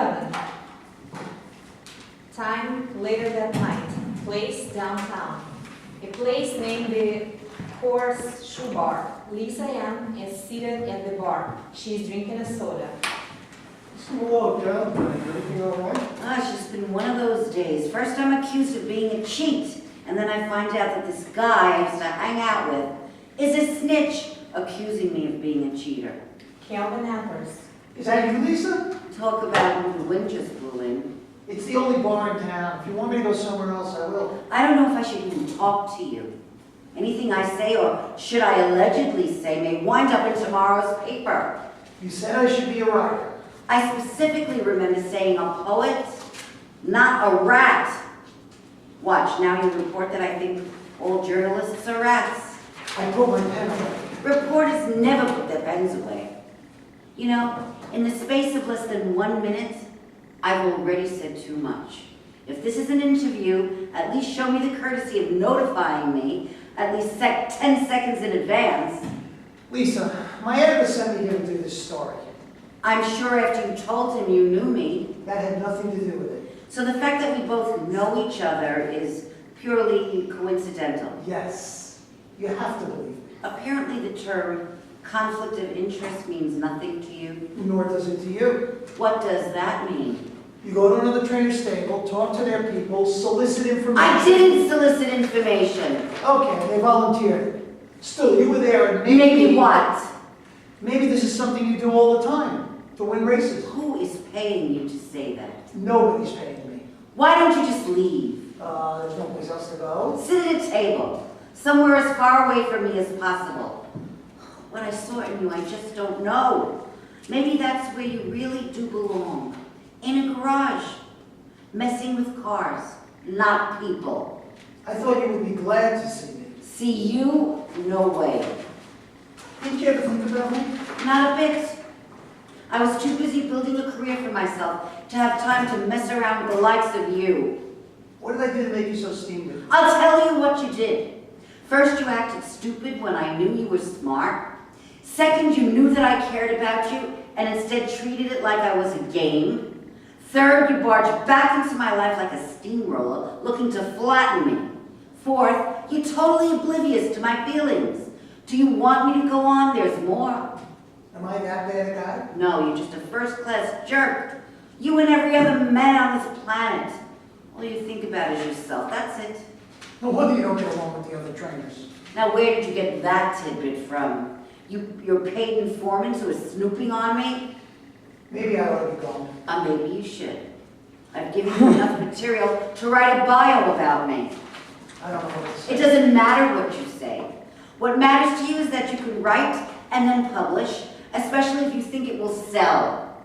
11. Time later that night. Place downtown. A place named the Horseshoe Bar. Lisa Ann is seated at the bar. She is drinking a soda. Hello, Joe. Everything all right? It's just been one of those days. First I'm accused of being a cheat, and then I find out that this guy I used to hang out with is a snitch, accusing me of being a cheater. Calvin enters. Is that you, Lisa? Talk about when the wind just blew in. It's the only bar in town. If you want me to go somewhere else, I will. I don't know if I should even talk to you. Anything I say, or should I allegedly say, may wind up in tomorrow's paper. You said I should be a writer. I specifically remember saying a poet, not a rat. Watch, now you report that I think all journalists are rats. I put my pen away. Reporters never put their pens away. You know, in the space of less than 1 minute, I've already said too much. If this is an interview, at least show me the courtesy of notifying me, at least 10 seconds in advance. Lisa, my editor sent me here to do this story. I'm sure after you told him you knew me. That had nothing to do with it. So the fact that we both know each other is purely coincidental. Yes. You have to believe me. Apparently the term conflict of interest means nothing to you. Nor does it to you. What does that mean? You go to another trainer's stable, talk to their people, solicit information. I didn't solicit information. Okay, they volunteered. Still, you were there and Maybe what? Maybe this is something you do all the time, to win races. Who is paying you to say that? Nobody's paying me. Why don't you just leave? There's no place else to go. Sit at a table, somewhere as far away from me as possible. What I saw in you, I just don't know. Maybe that's where you really do belong. In a garage, messing with cars, not people. I thought you would be glad to see me. See you? No way. Didn't you ever think about me? Not a bit. I was too busy building a career for myself to have time to mess around with the likes of you. What did I do to make you so steamed? I'll tell you what you did. First, you acted stupid when I knew you were smart. Second, you knew that I cared about you and instead treated it like I was a game. Third, you barged back into my life like a steamroller, looking to flatten me. Fourth, you're totally oblivious to my feelings. Do you want me to go on? There's more. Am I that bad a guy? No, you're just a first-class jerk. You and every other man on this planet. All you think about is yourself. That's it. No wonder you don't get along with the other trainers. Now, where did you get that tidbit from? Your paid informant who is snooping on me? Maybe I ought to be gone. Maybe you should. I've given you enough material to write a bio about me. I don't know what to say. It doesn't matter what you say. What matters to you is that you can write and then publish, especially if you think it will sell.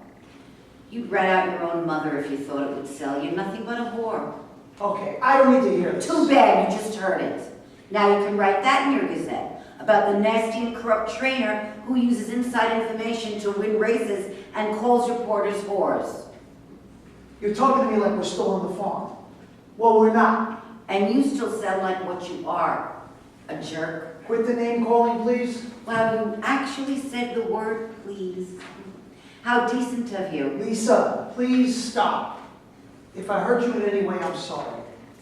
You'd rat out your own mother if you thought it would sell. You're nothing but a whore. Okay, I don't need to hear this. Too bad, you just heard it. Now you can write that in your gazette about the nasty and corrupt trainer who uses inside information to win races and calls reporters whores. You're talking to me like we're still on the farm. Well, we're not. And you still sound like what you are, a jerk. Quit the name calling, please. Wow, you actually said the word please. How decent of you. Lisa, please stop. If I hurt you in any way, I'm sorry.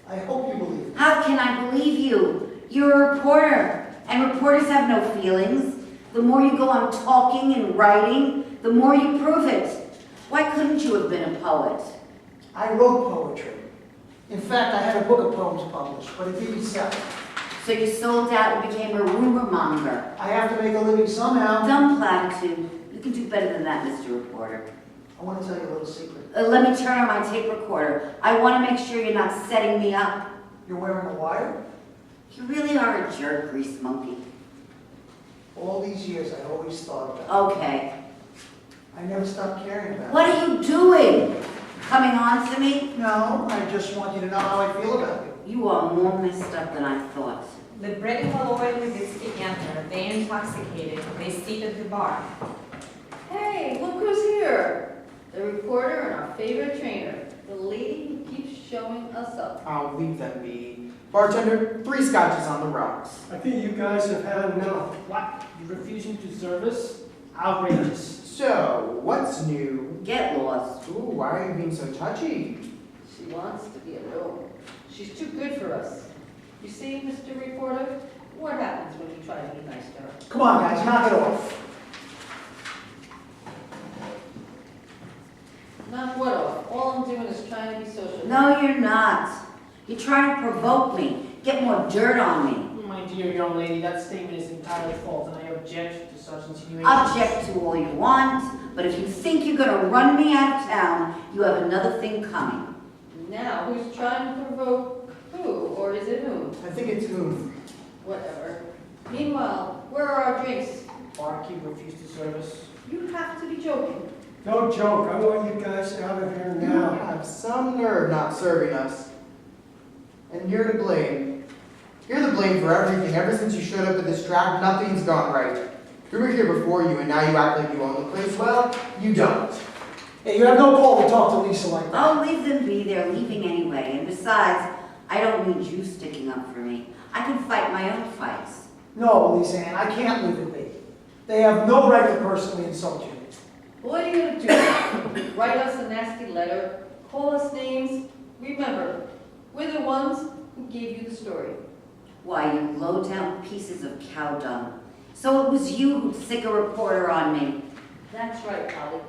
I hope you believe me. How can I believe you? You're a reporter, and reporters have no feelings. The more you go on talking and writing, the more you prove it. Why couldn't you have been a poet? I wrote poetry. In fact, I had a book of poems published, but it didn't sell. So you sold out and became a rumor monger. I have to make a living somehow. Dumb platitude. You can do better than that, Mr. Reporter. I want to tell you a little secret. Let me turn on my tape recorder. I want to make sure you're not setting me up. You're wearing a wire? You really are a jerk, grease monkey. All these years, I always thought about it. Okay. I never stopped caring about it. What are you doing? Coming on to me? No, I just want you to know how I feel about you. You are more messed up than I thought. The Brady Malloy and Lewinsky enter. They intoxicated. They sit at the bar. Hey, look who's here. The reporter and our favorite trainer. The lady who keeps showing us up. I'll leave them be. Bartender, 3 scotches on the rocks. I think you guys have had enough. What? You refusing to serve us? Outrageous. So, what's new? Get lost. Ooh, why are you being so touchy? She wants to be alone. She's too good for us. You see, Mr. Reporter, what happens when you try to be nice to her? Come on, guys, knock it off. Not what off. All I'm doing is trying to be social. No, you're not. You're trying to provoke me, get more dirt on me. My dear young lady, that statement is entirely false, and I object to such insinuations. Object to all you want, but if you think you're gonna run me out of town, you have another thing coming. Now, who's trying to provoke who, or is it whom? I think it's whom. Whatever. Meanwhile, where are our drinks? Barkeep refused to serve us. You have to be joking. No joke, I want you guys out of here You now. have some nerve not serving us. And you're to blame. You're to blame for everything. Ever since you showed up at this track, nothing's gone right. We were here before you, and now you act like you own the place. Well, you don't. Hey, you have no call to talk to Lisa like that. Oh, leave them be, they're leaving anyway, and besides, I don't need you sticking up for me. I can fight my own fights. No, Lisa Ann, I can't leave it be. They have no right to personally insult you. What are you going to do? Write us a nasty letter? Call us names? Remember, we're the ones who gave you the story. Why, you low-down pieces of cow dung. So it was you who'd sick a reporter on me. That's right, Polly.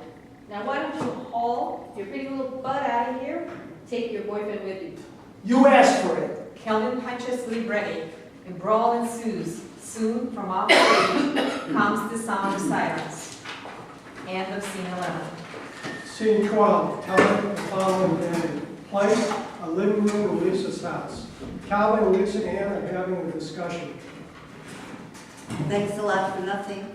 Now why don't you haul your pretty little butt out of here and take your boyfriend with you? You asked for it. Kelvin punches Lee ready. A brawl ensues. Soon, from off stage, comes the sound of sirens. End of scene 11. Scene 12, Calvin the following day. Place, a living room in Lisa's house. Calvin and Lisa Ann are having a discussion. Thanks a lot for nothing.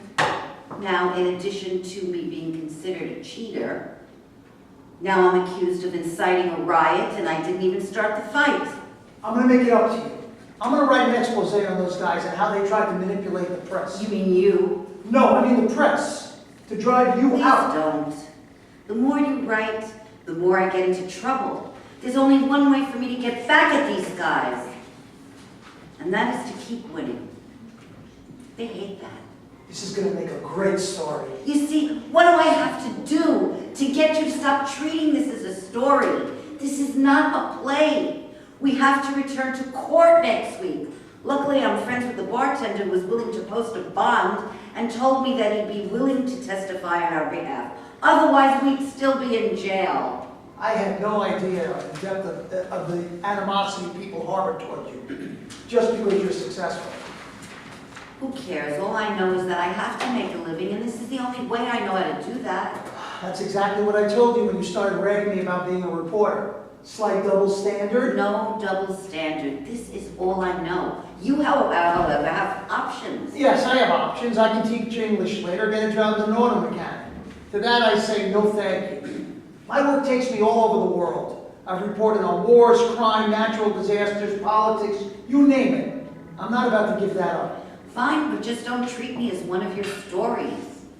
Now, in addition to me being considered a cheater, now I'm accused of inciting a riot and I didn't even start the fight. I'm gonna make it up to you. I'm gonna write an expose on those guys and how they tried to manipulate the press. You mean you? No, I mean the press. To drive you Please out. don't. The more you write, the more I get into trouble. There's only one way for me to get back at these guys. And that is to keep winning. They hate that. This is gonna make a great story. You see, what do I have to do to get you to stop treating this as a story? This is not a play. We have to return to court next week. Luckily, I'm friends with the bartender who was willing to post a bond and told me that he'd be willing to testify on our behalf. Otherwise, we'd still be in jail. I had no idea the depth of the animosity people harbor toward you, just because you're successful. Who cares? All I know is that I have to make a living, and this is the only way I know how to do that. That's exactly what I told you when you started ragging me about being a reporter. Slight double standard. No double standard. This is all I know. You, however, have options. Yes, I have options. I can teach English later, get a job as an auto mechanic. To that I say no thank you. My work takes me all over the world. I've reported on wars, crime, natural disasters, politics, you name it. I'm not about to give that up. Fine, but just don't treat me as one of your stories.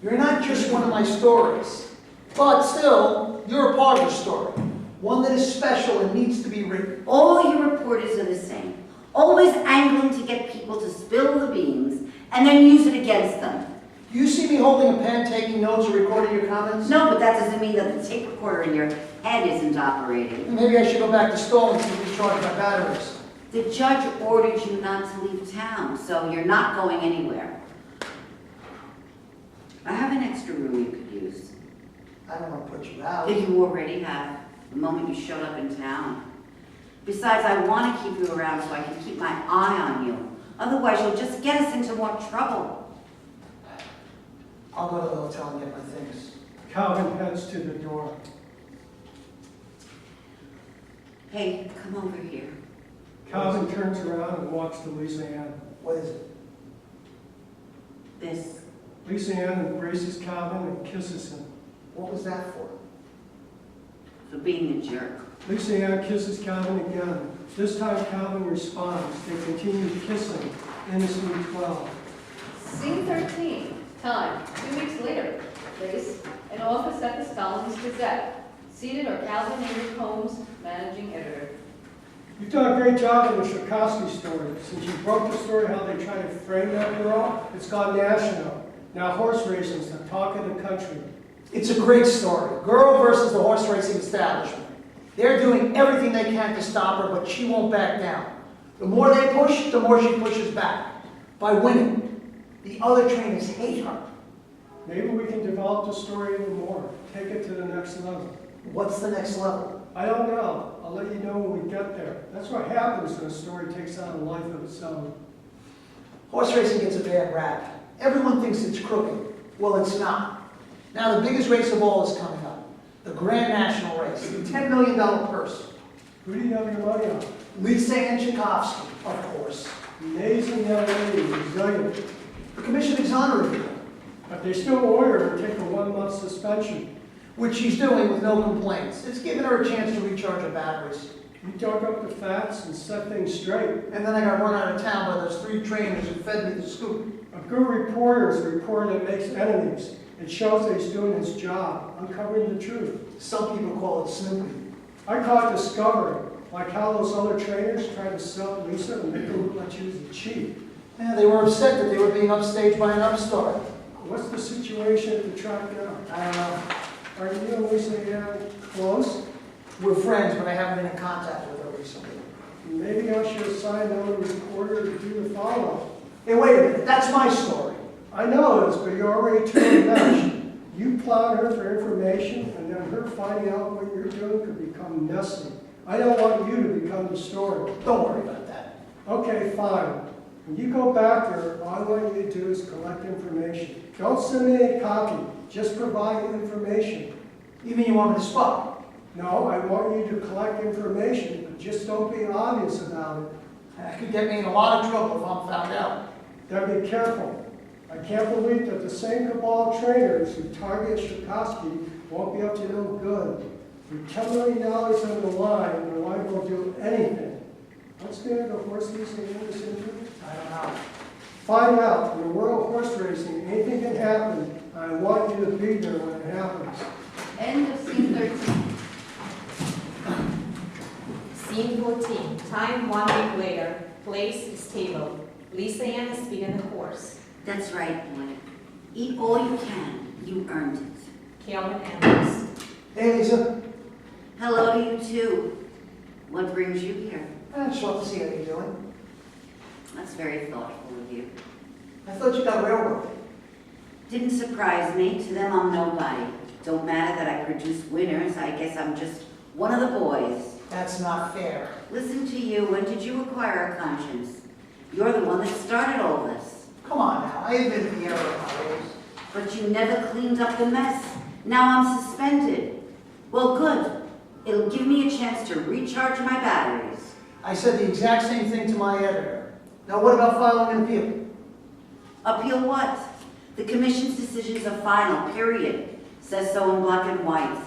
You're not just one of my stories, but still, you're a part of the story. One that is special and needs to be written. All your reporters are the same. Always angling to get people to spill the beans and then use it against them. Do you see me holding a pen, taking notes, or recording your comments? No, but that doesn't mean that the tape recorder in your head isn't operating. Maybe I should go back to Stall and see if he's charged my batteries. The judge ordered you not to leave town, so you're not going anywhere. I have an extra room you could use. I don't want to put you out. You already have, the moment you showed up in town. Besides, I want to keep you around so I can keep my eye on you. Otherwise, you'll just get us into more trouble. I'll go to the hotel and get my things. Calvin heads to the door. Hey, come over here. Calvin turns around and walks to Lisa Ann. What is it? This. Lisa Ann embraces Calvin and kisses him. What was that for? For being a jerk. Lisa Ann kisses Calvin again. This time Calvin responds. They continue kissing in scene 12. Scene 13. Time, 2 weeks later. Place, an office at the Stallings Gazette. Seated are Calvin Henry Combs, managing editor. You've done a great job in the Shekofsky Story. Since you broke the story how they try to frame that girl, it's gone national. Now horse racing's the talk of the country. It's a great story. Girl versus the horse racing establishment. They're doing everything they can to stop her, but she won't back down. The more they push, the more she pushes back. By winning, the other trainers hate her. Maybe we can develop the story even more, take it to the next level. What's the next level? I don't know. I'll let you know when we get there. That's what happens when a story takes on a life of its own. Horse racing gets a bad rap. Everyone thinks it's crooked. Well, it's not. Now, the biggest race of all is coming up. The Grand National Race, the $10 million purse. Who do you have your money on? Lisa Ann Shekofsky, of course. Amazing young lady, resilient. The commission exonerated her, But they still order her to take a 1-month suspension. which she's doing with no complaints. It's given her a chance to recharge her batteries. You dug up the facts and set things straight. And then I got run out of town by those 3 trainers who fed me the scoop. A good reporter is a reporter that makes enemies. It shows that he's doing his job, uncovering the truth. Some people call it snooping. I call it discovery, like how those other trainers tried to sell Lisa and make her look like she was a cheat. Yeah, they were upset that they were being upstaged by an upstart. What's the situation at the track now? I don't know. Are you and Lisa Ann close? We're friends, but I haven't been in contact with her recently. Maybe I should assign another reporter to do the follow-up. Hey, wait a minute. That's my story. I know it is, but you're already too enmeshed. You plowed her for information, and then her finding out what you're doing could become messy. I don't want you to become the story. Don't worry about that. Okay, fine. When you go back there, all I want you to do is collect information. Don't send me any copy. Just provide information. You mean you want me to spot? No, I want you to collect information, but just don't be obvious about it. That could get me in a lot of trouble if I'm found out. Then be careful. I can't believe that the same cabal of trainers who target Shekofsky won't be up to no good. With $10 million on the line, their wife will do anything. What's there the horse racing industry? I don't know. Find out. In the world of horse racing, anything can happen. I want you to be there when it happens. End of scene 13. Scene 14. Time 1 week later. Place stable. Lisa Ann is feeding the horse. That's right, boy. Eat all you can. You earned it. Calvin enters. Hey, Lisa. Hello to you, too. What brings you here? I just want to see how you're doing. That's very thoughtful of you. I thought you got railroaded. Didn't surprise me. To them, I'm nobody. Don't matter that I produce winners. I guess I'm just one of the boys. That's not fair. Listen to you. When did you acquire a conscience? You're the one that started all this. Come on now. I admit the error of my ways. But you never cleaned up the mess. Now I'm suspended. Well, good. It'll give me a chance to recharge my batteries. I said the exact same thing to my editor. Now what about filing an appeal? Appeal what? The commission's decisions are final, period. Says so in black and white.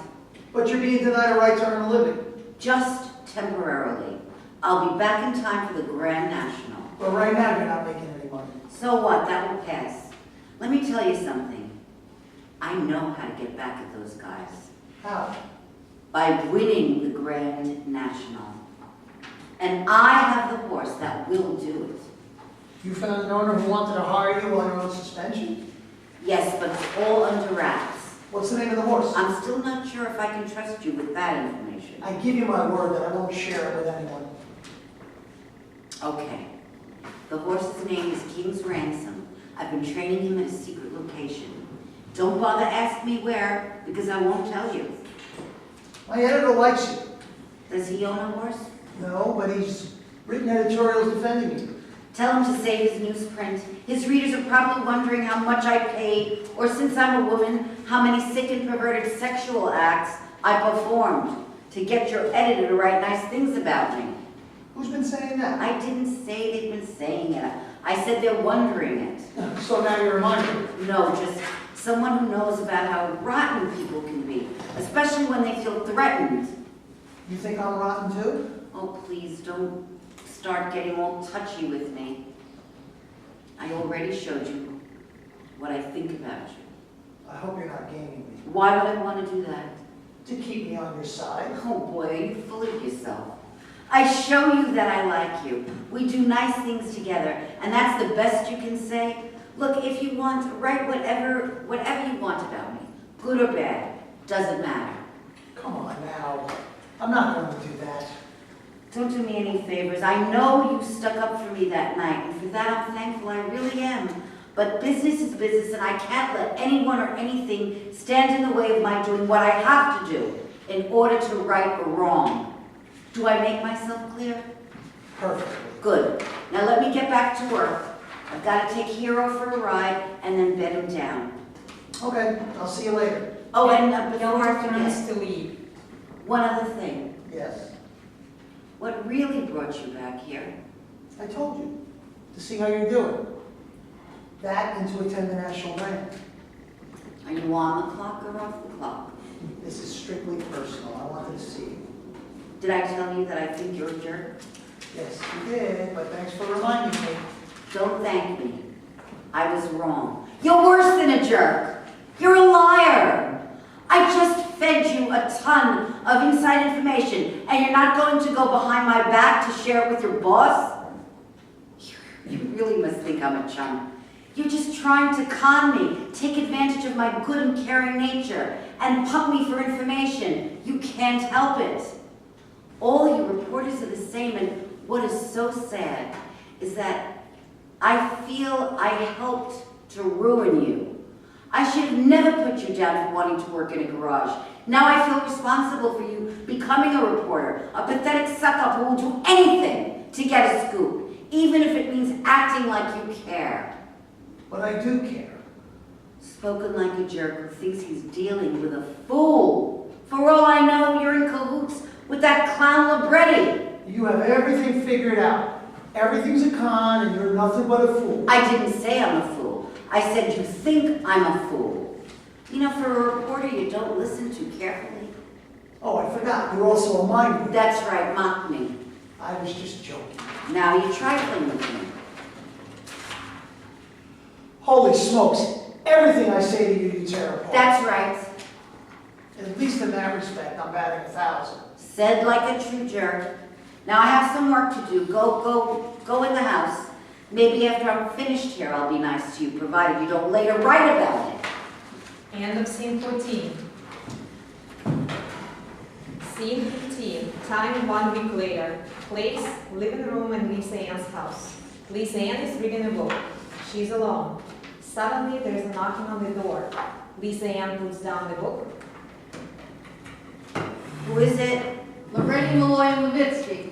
But you're being denied a right to earn a living. Just temporarily. I'll be back in time for the Grand National. But right now you're not making any money. So what? That will pass. Let me tell you something. I know how to get back at those guys. How? By winning the Grand National. And I have the horse that will do it. You found an owner who wanted to hire you while you're on suspension? Yes, but it's all under wraps. What's the name of the horse? I'm still not sure if I can trust you with that information. I give you my word that I won't share it with anyone. Okay. The horse's name is King's Ransom. I've been training him at a secret location. Don't bother asking me where, because I won't tell you. My editor likes you. Does he own a horse? No, but he's written editorials defending you. Tell him to save his newsprint. His readers are probably wondering how much I paid, or since I'm a woman, how many sick and perverted sexual acts I performed to get your editor to write nice things about me. Who's been saying that? I didn't say they've been saying it. I said they're wondering it. So now you're reminded. No, just someone who knows about how rotten people can be, especially when they feel threatened. You think I'm rotten too? Oh, please don't start getting all touchy with me. I already showed you what I think about you. I hope you're not gaming me. Why would I want to do that? To keep me on your side. Oh boy, are you full of yourself? I show you that I like you. We do nice things together, and that's the best you can say. Look, if you want, write whatever you want about me. good or bad, doesn't matter. Come on now. I'm not going to do that. Don't do me any favors. I know you stuck up for me that night, and for that I'm thankful, I really am. But business is business, and I can't let anyone or anything stand in the way of my doing what I have to do in order to right a wrong. Do I make myself clear? Perfectly. Good. Now let me get back to work. I've got to take Hero for a ride and then bed him down. Okay, I'll see you later. Oh, and Before before I turns forget, to leave. one other thing. Yes. What really brought you back here? I told you. To see how you're doing. That and to attend the national bank. Are you on the clock or off the clock? This is strictly personal. I wanted to see you. Did I tell you that I think you're a jerk? Yes, you did, but thanks for reminding me. Don't thank me. I was wrong. You're worse than a jerk. You're a liar. I just fed you a ton of inside information, and you're not going to go behind my back to share it with your boss? You really must think I'm a chump. You're just trying to con me, take advantage of my good and caring nature, and pump me for information. You can't help it. All you reporters are the same, and what is so sad is that I feel I helped to ruin you. I should have never put you down for wanting to work in a garage. Now I feel responsible for you becoming a reporter, a pathetic suck-up who will do anything to get a scoop, even if it means acting like you care. But I do care. Spoken like a jerk who thinks he's dealing with a fool. For all I know, you're in cahoots with that clown Libretti. You have everything figured out. Everything's a con and you're nothing but a fool. I didn't say I'm a fool. I said you think I'm a fool. You know, for a reporter, you don't listen too carefully. Oh, I forgot. You're also a mind reader. That's right, mock me. I was just joking. Now you're trifling with me. Holy smokes. Everything I say to you, you tear apart. That's right. At least in that respect, I'm batting 1,000. Said like a true jerk. Now I have some work to do. Go in the house. Maybe after I'm finished here, I'll be nice to you, provided you don't later write about it. End of scene 14. Scene 15. Time 1 week later. Place, living room in Lisa Ann's house. Lisa Ann is reading a book. She's alone. Suddenly, there's a knocking on the door. Lisa Ann puts down the book. Who is it? Libretti, Malloy, and Levitsky.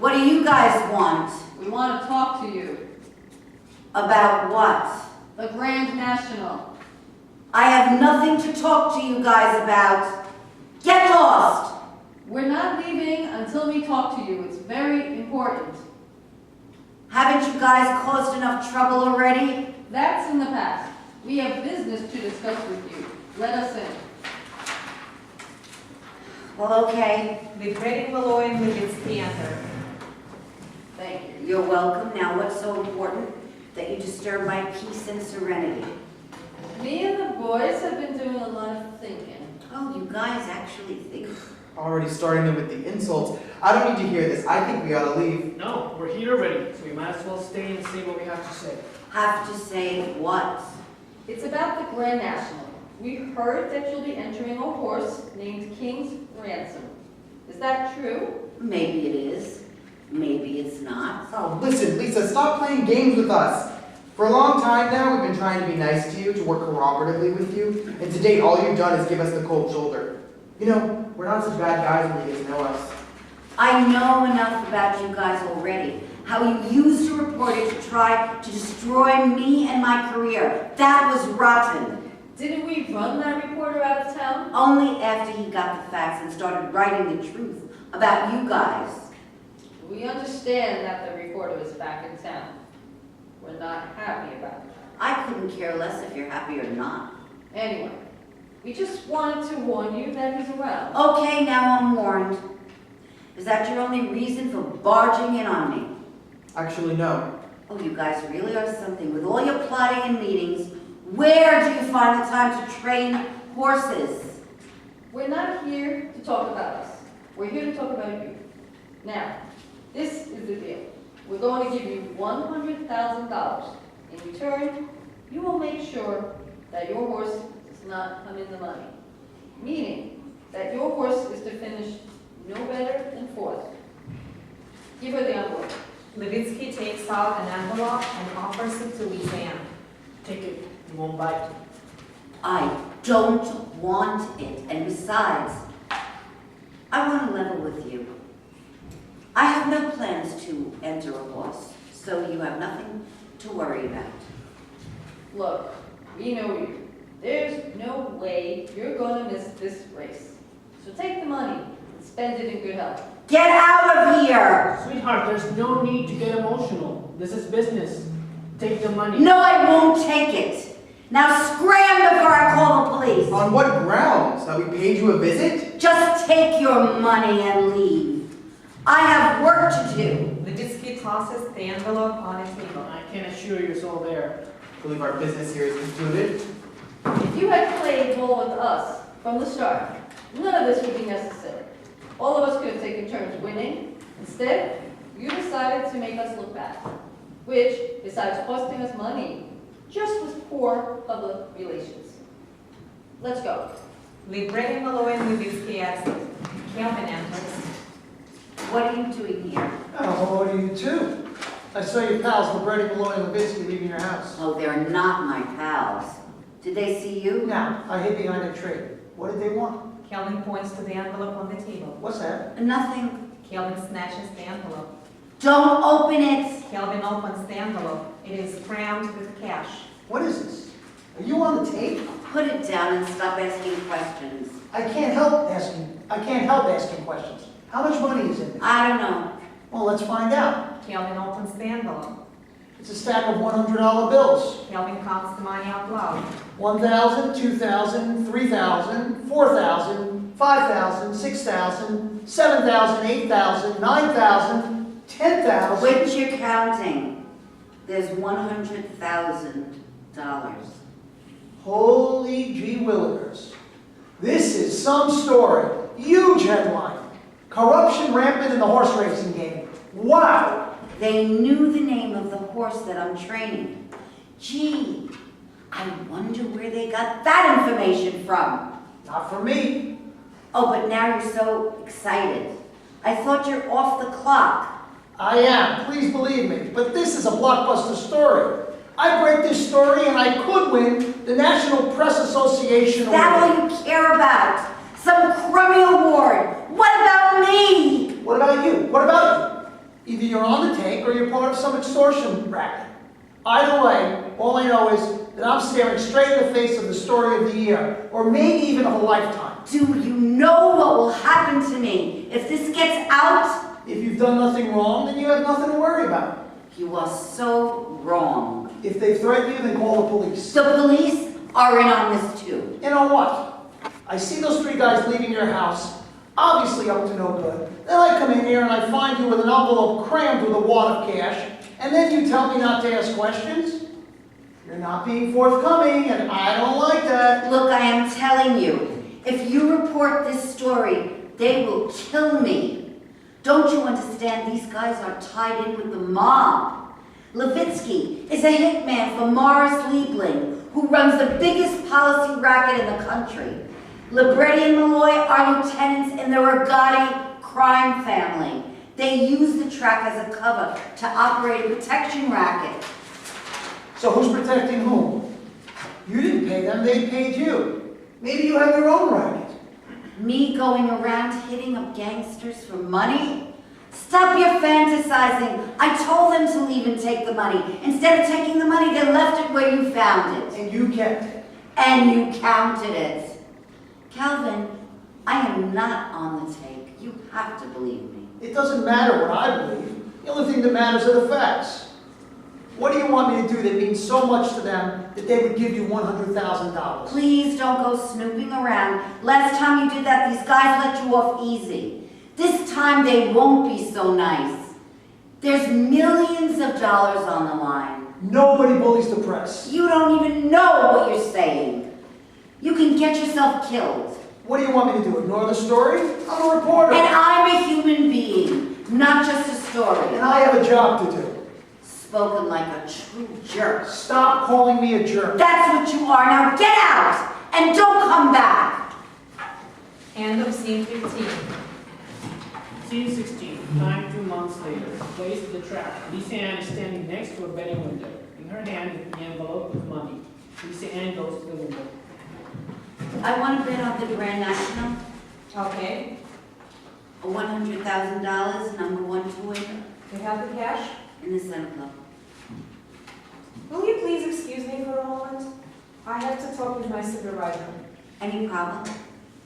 What do you guys want? We want to talk to you. About what? The Grand National. I have nothing to talk to you guys about. Get lost! We're not leaving until we talk to you. It's very important. Haven't you guys caused enough trouble already? That's in the past. We have business to discuss with you. Let us in. Well, okay. Libretti, Malloy, and Levitsky enter. Thank you. You're welcome. Now, what's so important that you disturb my peace and serenity? Me and the boys have been doing a lot of thinking. Oh, you guys actually think. Already starting them with the insults. I don't need to hear this. I think we ought to leave. No, we're here already, so we might as well stay and see what we have to say. Have to say what? It's about the Grand National. We heard that you'll be entering a horse named King's Ransom. Is that true? Maybe it is. Maybe it's not. Oh, listen, Lisa, stop playing games with us. For a long time now, we've been trying to be nice to you, to work cooperatively with you, and to date, all you've done is give us the cold shoulder. You know, we're not such bad guys when you get to know us. I know enough about you guys already. How you used a reporter to try to destroy me and my career. That was rotten. Didn't we run that reporter out of town? Only after he got the facts and started writing the truth about you guys. We understand that the reporter is back in town. We're not happy about that. I couldn't care less if you're happy or not. Anyway, we just wanted to warn you that he's around. Okay, now I'm warned. Is that your only reason for barging in on me? Actually, no. Oh, you guys really are something. With all your plotting and meetings, where do you find the time to train horses? We're not here to talk about us. We're here to talk about you. Now, this is the deal. We're going to give you $100,000. In return, you will make sure that your horse does not come in the money. Meaning that your horse is to finish no better than fourth. Give her the envelope. Levitsky takes out an envelope and offers it to Lisa Ann. Take it, you won't bite. I don't want it, and besides, I want to level with you. I have no plans to enter a horse, so you have nothing to worry about. Look, we know you. There's no way you're gonna miss this race. So take the money and spend it in good health. Get out of here! Sweetheart, there's no need to get emotional. This is business. Take the money. No, I won't take it. Now scram before I call the police. On what grounds? That we paid you a visit? Just take your money and leave. I have work to do. Levitsky tosses the envelope on a table. I can assure you it's all there. I believe our business here is concluded. If you had played ball with us from the start, none of this would be necessary. All of us could have taken turns winning. Instead, you decided to make us look bad, which, besides costing us money, just was poor public relations. Let's go. Libretti, Malloy, and Levitsky exit. Calvin enters. What are you doing here? Oh, what are you too? I saw your pals, Libretti, Malloy, and Levitsky leaving your house. Oh, they're not my pals. Did they see you? Now, I hid behind a tree. What did they want? Calvin points to the envelope on the table. What's that? Nothing. Calvin snatches the envelope. Don't open it. Calvin opens the envelope. It is crammed with cash. What is this? Are you on the tape? Put it down and stop asking questions. I can't help asking questions. How much money is in there? I don't know. Well, let's find out. Calvin opens the envelope. It's a stack of $100 bills. Calvin counts the money out loud. 1,000, 2,000, 3,000, 4,000, 5,000, 6,000, 7,000, 8,000, 9,000, 10,000. Quit your counting. There's $100,000. Holy gee willikers. This is some story. Huge headline. Corruption rampant in the horse racing game. Wow. They knew the name of the horse that I'm training. Gee, I wonder where they got that information from. Not for me. Oh, but now you're so excited. I thought you're off the clock. I am, please believe me. But this is a blockbuster story. I break this story and I could win the National Press Association Is that award. all you care about? Some crummy award. What about me? What about you? What about you? Either you're on the take or you're part of some extortion racket. Either way, all I know is that I'm staring straight in the face of the story of the year, or maybe even of a lifetime. Do you know what will happen to me if this gets out? If you've done nothing wrong, then you have nothing to worry about. You are so wrong. If they threaten you, then call the police. The police are in on this too. You know what? I see those three guys leaving your house, obviously up to no good. Then I come in here and I find you with an envelope crammed with a wad of cash, and then you tell me not to ask questions? You're not being forthcoming, and I don't like that. Look, I am telling you, if you report this story, they will kill me. Don't you understand? These guys are tied in with the mob. Levitsky is a hitman for Morris Liebling, who runs the biggest policy racket in the country. Libretti and Malloy are lieutenants in the Rigatti crime family. They use the track as a cover to operate a protection racket. So who's protecting whom? You didn't pay them, they paid you. Maybe you have your own racket. Me going around hitting up gangsters for money? Stop your fantasizing. I told them to leave and take the money. Instead of taking the money, they left it where you found it. And you kept it. And you counted it. Calvin, I am not on the take. You have to believe me. It doesn't matter what I believe. The only thing that matters are the facts. What do you want me to do that means so much to them that they would give you $100,000? Please don't go snooping around. Last time you did that, these guys let you off easy. This time they won't be so nice. There's millions of dollars on the line. Nobody bullies the press. You don't even know what you're saying. You can get yourself killed. What do you want me to do, ignore the story? I'm a reporter. And I'm a human being, not just a story. And I have a job to do. spoken like a true jerk. Stop calling me a jerk. That's what you are. Now get out and don't come back. End of scene 15. Scene 16, time 2 months later. Place of the trap. Lisa Ann is standing next to a betting window. In her hand is the envelope with money. Lisa Ann goes to the window. I want to bet on the Grand National. Okay, A $100,000, number 1 to win we have the cash. in this envelope. Will you please excuse me for a moment? I have to talk with my supervisor. Any problem?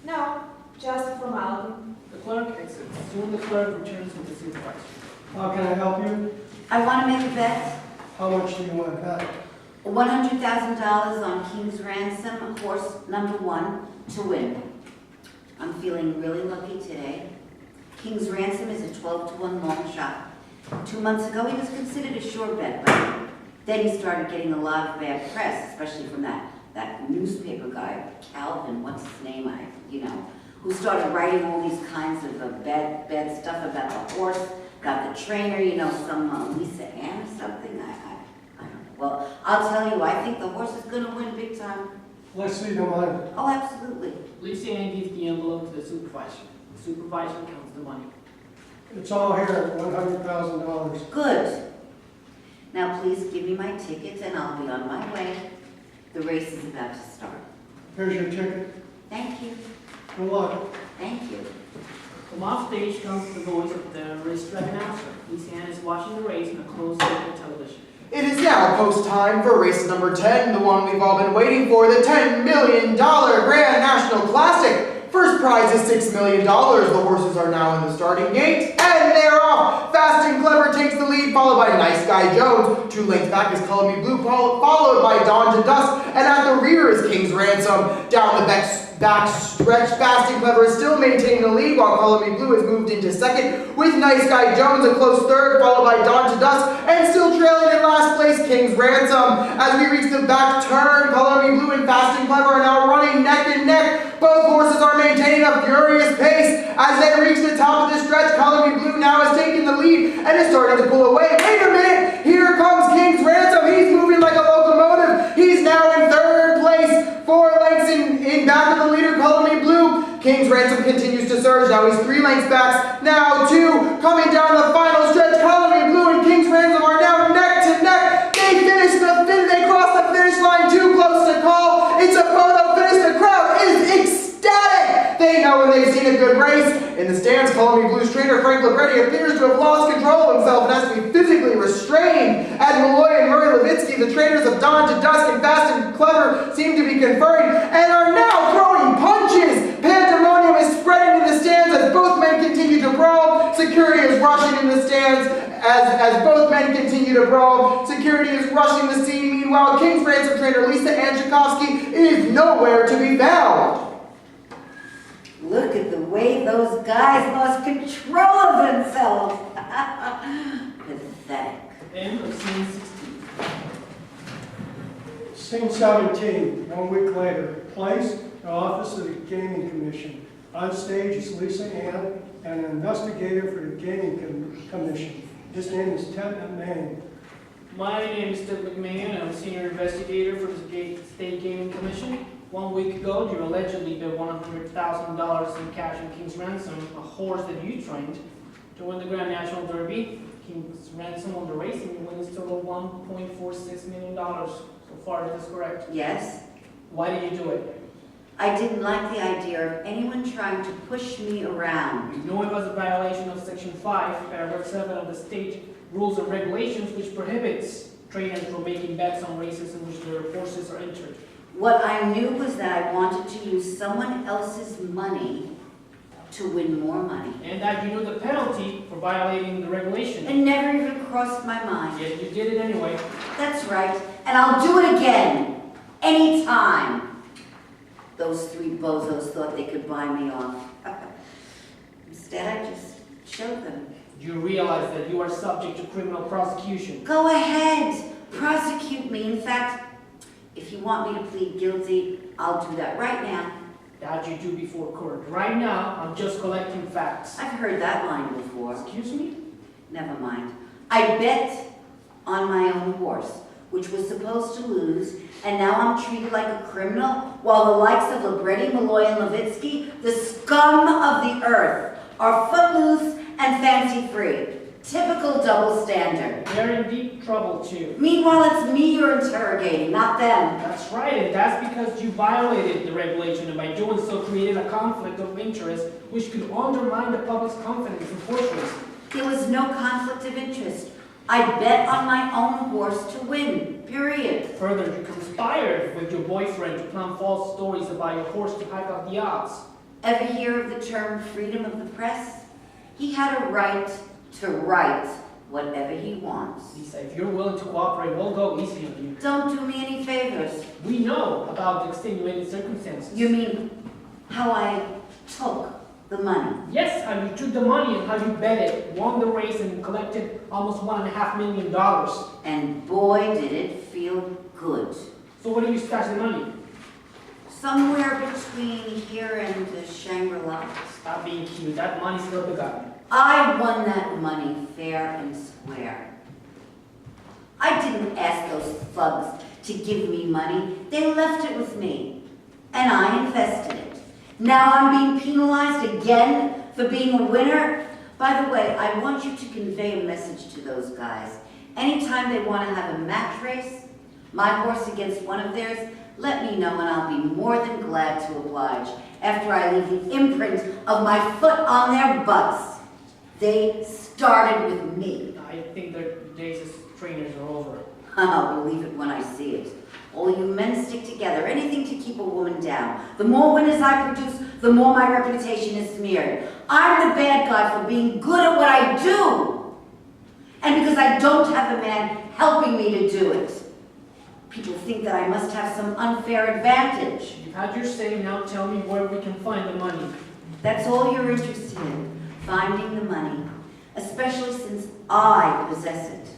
No, just a formality. The clerk exits. Soon the clerk returns with the supervisor. How can I help you? I want to make a bet. How much do you want to bet? $100,000 on King's Ransom, horse number 1 to win. I'm feeling really lucky today. King's Ransom is a 12-to-1 long shot. 2 months ago, he was considered a sure bet, but then he started getting a lot of bad press, especially from that newspaper guy, Calvin, what's his name, who started writing all these kinds of bad stuff about the horse, about the trainer, some Lisa Ann or something. I don't know. Well, I'll tell you, I think the horse is going to win big time. Let's see the money. Oh, absolutely. Lisa Ann gives the envelope to the supervisor. The supervisor counts the money. It's all here, $100,000. Good. Now please give me my tickets and I'll be on my way. The race is about to start. Here's your ticket. Thank you. Good luck. Thank you. From off stage comes the voice of the racetrack announcer. Lisa Ann is watching the race on a closed-circuit television. It is now post time for race number 10, the one we've all been waiting for, the $10 million Grand National Classic. First prize is $6 million. The horses are now in the starting gate, and they're off. Fast and Clever takes the lead, followed by Nice Guy Jones. 2 lengths back is Color Me Blue, followed by Dawn to Dusk, and at the rear is King's Ransom. Down the back stretch, Fast and Clever is still maintaining the lead, while Color Me Blue has moved into second, with Nice Guy Jones a close third, followed by Dawn to Dusk, and still trailing in last place, King's Ransom. As we reach the back turn, Color Me Blue and Fast and Clever are now running neck and neck. Both horses are maintaining a furious pace. As they reach the top of the stretch, Color Me Blue now has taken the lead and is starting to pull away. Wait a minute! Here comes King's Ransom. He's moving like a locomotive. He's now in third place, 4 lengths in back of the leader, Color Me Blue. King's Ransom continues to surge. Now he's 3 lengths back. Now 2. Coming down the final stretch, Color Me Blue and King's Ransom are now neck to neck. They cross the finish line, too close to call. It's a photo finish. The crowd is ecstatic. They know when they've seen a good race. In the stands, Color Me Blue's trainer Frank Libretti appears to have lost control of himself and has to be physically restrained. Ed Malloy and Murray Levitsky, the trainers of Dawn to Dusk and Fast and Clever, seem to be conferring and are now throwing punches. Pandemonium is spreading in the stands as both men continue to brawl. Security is rushing in the stands as both men continue to brawl. Security is rushing the scene. Meanwhile, King's Ransom trainer Lisa Ann Shekofsky is nowhere to be found. Look at the way those guys lost control of themselves. Pathetic. End of scene 16. Scene 17, 1 week later. Place, the Office of the Gaming Commission. On stage is Lisa Ann and an investigator for the Gaming Commission. His name is Ted McMahon. My name is Phillip W, and I'm a senior investigator for the State Gaming Commission. 1 week ago, you allegedly bid $100,000 in cash on King's Ransom, a horse that you trained, to win the Grand National Derby. King's Ransom won the race and wins total $1.46 million. So far, is this correct? Yes. Why did you do it? I didn't like the idea of anyone trying to push me around. You know it was a violation of Section 5, Paragraph 7 of the state rules and regulations, which prohibits trainers from making bets on races in which their horses are entered. What I knew was that I wanted to use someone else's money to win more money. And that you knew the penalty for violating the regulation. It never even crossed my mind. Yet you did it anyway. That's right, and I'll do it again, anytime. Those 3 bozos thought they could buy me off. Instead, I just showed them. You realize that you are subject to criminal prosecution. Go ahead, prosecute me. In fact, if you want me to plead guilty, I'll do that right now. That you do before court. Right now, I'm just collecting facts. I've heard that line before. Excuse me? Never mind. I bet on my own horse, which was supposed to lose, and now I'm treated like a criminal, while the likes of Libretti, Malloy, and Levitsky, the scum of the earth, are footloose and fancy-free. Typical double standard. They're in deep trouble too. Meanwhile, it's me you're interrogating, not them. That's right, and that's because you violated the regulation and by doing so created a conflict of interest which could undermine the public's confidence in horse racing. There was no conflict of interest. I bet on my own horse to win, period. Further, you conspired with your boyfriend to plan false stories about your horse to hike up the odds. Ever hear of the term freedom of the press? He had a right to write whatever he wants. Lisa, if you're willing to cooperate, we'll go easy on you. Don't do me any favors. We know about the extenuating circumstances. You mean how I took the money? Yes, how you took the money and how you bet it, won the race and collected almost $1.5 million. And boy, did it feel good. So where do you stash the money? Somewhere between here and the Shangri-La. Stop being cute, that money's still the guy. I won that money fair and square. I didn't ask those thugs to give me money. They left it with me, and I invested it. Now I'm being penalized again for being a winner. By the way, I want you to convey a message to those guys. Anytime they want to have a match race, my horse against one of theirs, let me know and I'll be more than glad to oblige after I leave the imprint of my foot on their butts. They started with me. I think their days as trainers are over. I'll believe it when I see it. All you men stick together, anything to keep a woman down. The more winners I produce, the more my reputation is smeared. I'm the bad guy for being good at what I do. And because I don't have a man helping me to do it. People think that I must have some unfair advantage. You've had your say, now tell me where we can find the money. That's all you're interested in, finding the money, especially since I possess it.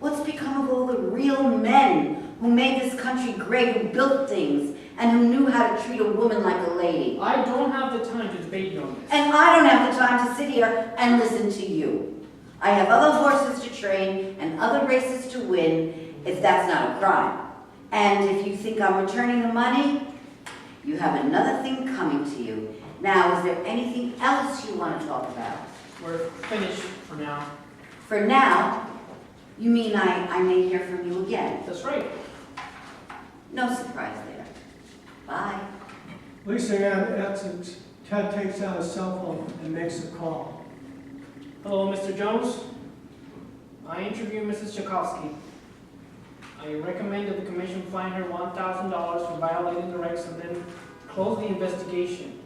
What's become of all the real men who made this country great, who built things, and who knew how to treat a woman like a lady? I don't have the time to debate you on this. And I don't have the time to sit here and listen to you. I have other horses to train and other races to win, if that's not a crime. And if you think I'm returning the money, you have another thing coming to you. Now, is there anything else you want to talk about? We're finished for now. For now, you mean I may hear from you again? That's right. No surprise there. Bye. Lisa Ann exits. Ted takes out his cell phone and makes a call. Hello, Mr. Jones. I interviewed Mrs. Shekofsky. I recommend that the commission fine her $1,000 for violating the regs and then close the investigation.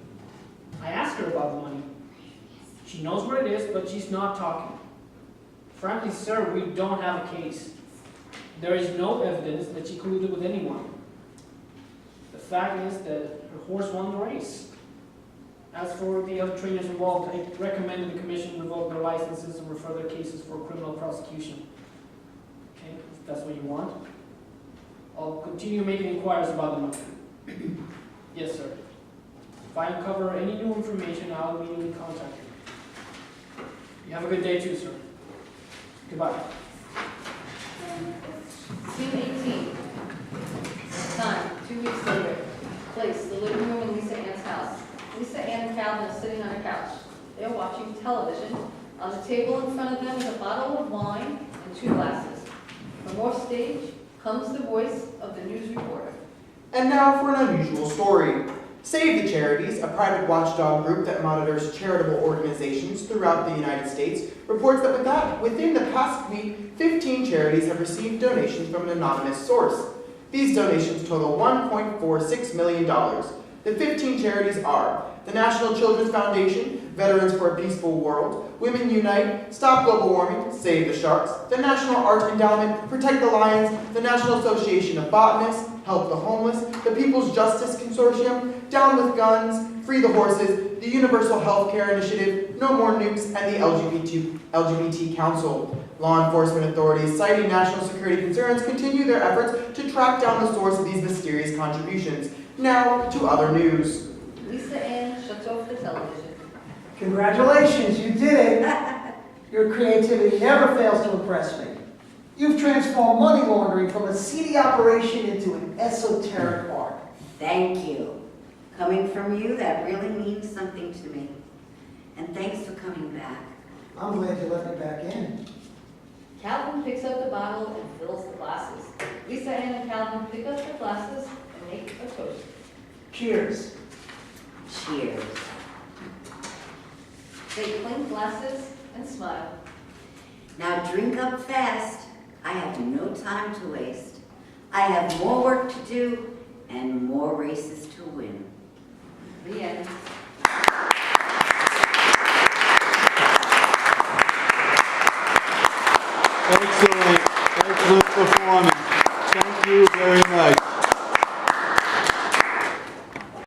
I asked her about the money. She knows where it is, but she's not talking. Frankly, sir, we don't have a case. There is no evidence that she colluded with anyone. The fact is that her horse won the race. As for the other trainers involved, I recommend that the commission revoke their licenses and refer their cases for criminal prosecution. Okay, if that's what you want. I'll continue making inquiries about the matter. Yes, sir. If I uncover any new information, I'll immediately contact you. You have a good day too, sir. Goodbye. Scene 18. Time, 2 weeks later. Place, the living room in Lisa Ann's house. Lisa Ann and Calvin are sitting on a couch. They're watching television. On the table in front of them is a bottle of wine and 2 glasses. From off stage comes the voice of the news reporter. And now for an unusual story. Save the Charities, a private watchdog group that monitors charitable organizations throughout the United States, reports that within the past week, 15 charities have received donations from an anonymous source. These donations total $1.46 million. The 15 charities are the National Children's Foundation, Veterans for a Peaceful World, Women Unite, Stop Global Warming, Save the Sharks, the National Art Endowment, Protect the Lions, the National Association of Botanists, Help the Homeless, the People's Justice Consortium, Down with Guns, Free the Horses, the Universal Health Care Initiative, No More Nukes, and the LGBT Council. Law enforcement authorities, citing national security concerns, continue their efforts to track down the source of these mysterious contributions. Now to other news. Lisa Ann shuts off the television. Congratulations, you did it. Your creativity never fails to impress me. You've transformed money laundering from a seedy operation into an esoteric art. Thank you. Coming from you, that really means something to me. And thanks for coming back. I'm glad you let me back in. Calvin picks up the bottle and fills the glasses. Lisa Ann and Calvin pick up their glasses and make a toast. Cheers. Cheers. They clink glasses and smile. Now drink up fast. I have no time to waste. I have more work to do and more races to win. The end.